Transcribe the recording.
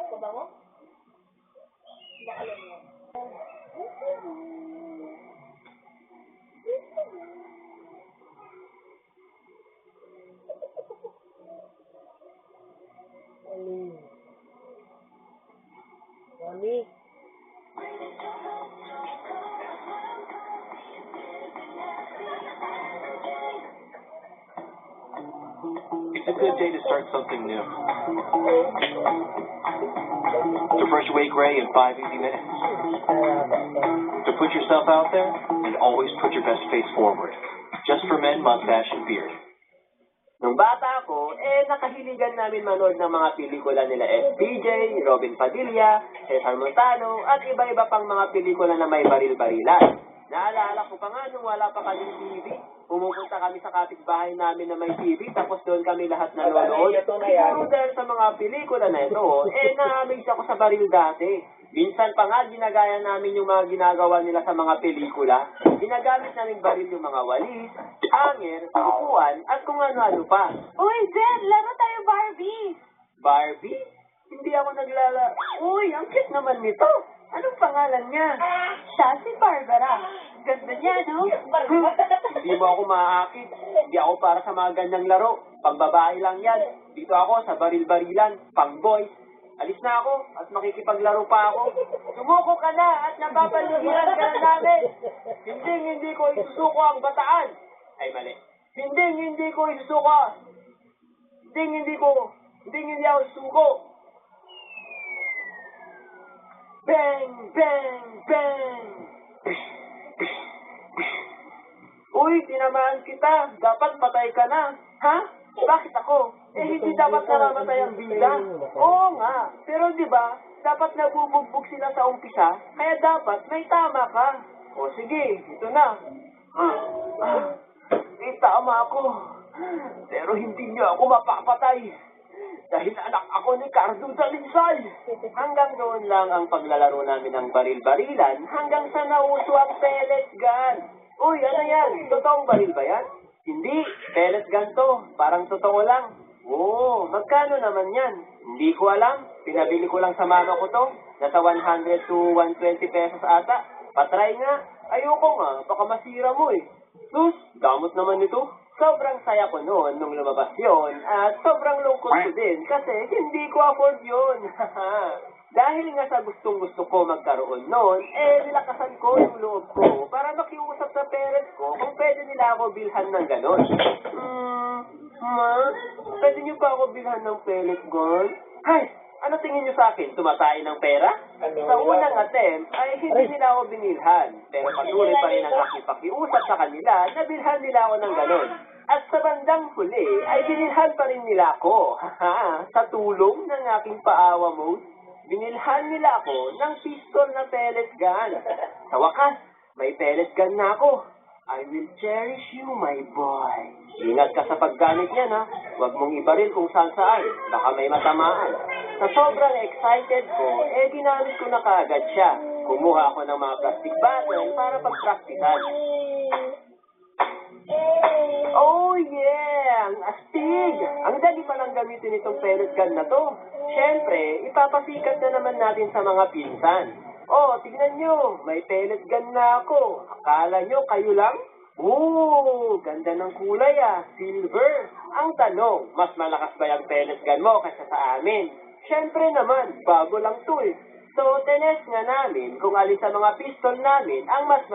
Pabango? Baka alam mo. Mami. It's a good day to start something new. To brush away gray in 5 easy minutes. To put yourself out there and always put your best face forward. Just for men, mustache and beard. Nung bata ako, nakahiligan namin manood ng mga pelikula nila SPJ, Robin Padilla, Cesar Montano, at iba-iba pang mga pelikula na may baril-barilan. Naalala ko pa nga nung wala pa kaming TV. Pumupunta kami sa kapitbahay namin na may TV, tapos doon kami lahat nanonood. Siguro dahil sa mga pelikula na ito, na-amaze ako sa baril dati. Minsan pa nga, ginagaya namin yung mga ginagawa nila sa mga pelikula. Ginagamit namin baril yung mga walis, hanger, upuan, at kung ano-ano pa. Uy, Jen! Laro tayo Barbie! Barbie? Hindi ako naglala. Uy, ang cute naman nito. Anong pangalan niya? Siya si Barbara. Ganda niya, no? Hindi mo ako maakit. Hindi ako para sa mga ganyang laro. Pang-babae lang yan. Dito ako sa baril-barilan, pang-boys. Alis na ako at makikipaglaro pa ako. Sumuko ka na at napapaluhiran ka na namin. Hindi ko isusuko ang bataan. Ay, mali. Hindi ko isusuko. Hindi ako isusuko. Bang! Bang! Bang! Uy, tinamaan kita. Dapat patay ka na. Ha? Bakit ako? Hindi dapat namamatay ang bida. Oo nga. Pero di ba, dapat nabubugbog sila sa umpisa, kaya dapat may tama ka. O sige, ito na. May tama ako. Pero hindi niyo ako mapapatay. Dahil anak ako ni Cardo Dalinsay. Hanggang doon lang ang paglalaro namin ng baril-barilan hanggang sa nauso ang pellet gun. Uy, ano yan? Totoong baril ba yan? Hindi, pellet gun to. Parang totoo lang. Oo, magkano naman yan? Hindi ko alam. Pinabili ko lang sa mama ko to. Nasa 100 to 120 pesos ata. Patry nga. Ayoko nga, baka masira mo eh. Sus, damot naman ito. Sobrang saya ko noon nung lumabas yon at sobrang lungkot ko din kasi hindi ko afford yun. Dahil nga sa gustong-gusto ko magkaroon noon, nilakasan ko yung loob ko para makiusap sa parents ko kung pwede nila ako bilhan ng ganon. Ma, pwede niyo pa ako bilhan ng pellet gun? Hay, ano tingin niyo sa akin? Tumatay ng pera? Sa unang attempt ay hindi nila ako binilhan. Pero patuloy pa rin ang aking pakiusap sa kanila na bilhan nila ako ng ganon. At sa bandang huli ay binilhan pa rin nila ako. Sa tulong ng aking paawa mode, binilhan nila ako ng pistol na pellet gun. Sa wakas, may pellet gun na ako. I will cherish you, my boy. Ingat ka sa paggamit niyan, ha? Huwag mong ibaril kung saan-saan. Baka may matamaan. Sa sobrang excited ko, ginamit ko na kaagad siya. Kumuha ako ng mga plastic bottle para pag-practicean. Oh yeah! Ang astig! Ang dali palang gamitin itong pellet gun na to. Siyempre, ipapasikat na naman natin sa mga pinsan. Oh, tignan nyo, may pellet gun na ako. Akala nyo, kayo lang? Ganda ng kulay silver. Ang tanong, mas malakas ba yung pellet gun mo kaysa sa amin? Siyempre naman, bago lang to eh. So, tinest nga namin kung alin sa mga pistol namin ang mas